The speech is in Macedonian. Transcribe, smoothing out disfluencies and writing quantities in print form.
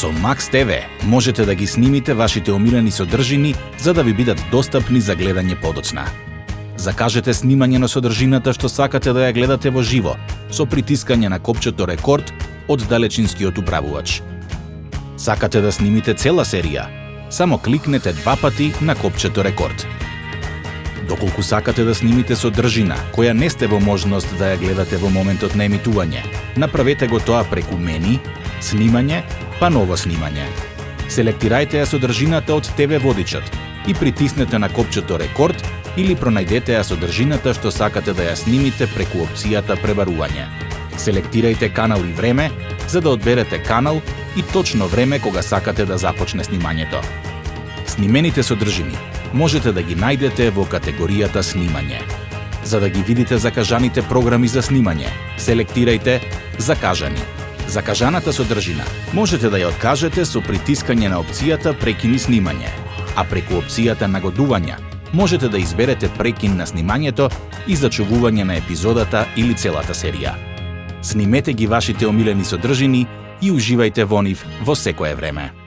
Со Max TV можете да ги снимите вашите омилени содржини за да ви бидат достапни за гледање подоцна. Закажете снимање на содржината што сакате да ја гледате во живо со притискање на копчето рекорд од далечинскиот управувач. Сакате да снимите цела серија? Само кликнете 2 пати на копчето рекорд. Доколку сакате да снимите содржина која не сте во можност да ја гледате во моментот на емитување, направете го тоа преку мени, снимање, па ново снимање. Селектирајте ја содржината од ТВ водичот и притиснете на копчето рекорд или пронајдете ја содржината што сакате да ја снимите преку опцијата пребарување. Селектирајте канал и време за да одберете канал и точно време кога сакате да започне снимањето. Снимените содржини можете да ги најдете во категоријата снимање. За да ги видите закажаните програми за снимање, селектирајте Закажани. Закажаната содржина можете да ја откажете со притискање на опцијата Прекини снимање, а преку опцијата Нагодувања можете да изберете прекин на снимањето и зачувување на епизодата или целата серија. Снимете ги вашите омилени содржини и уживајте во нив во секое време.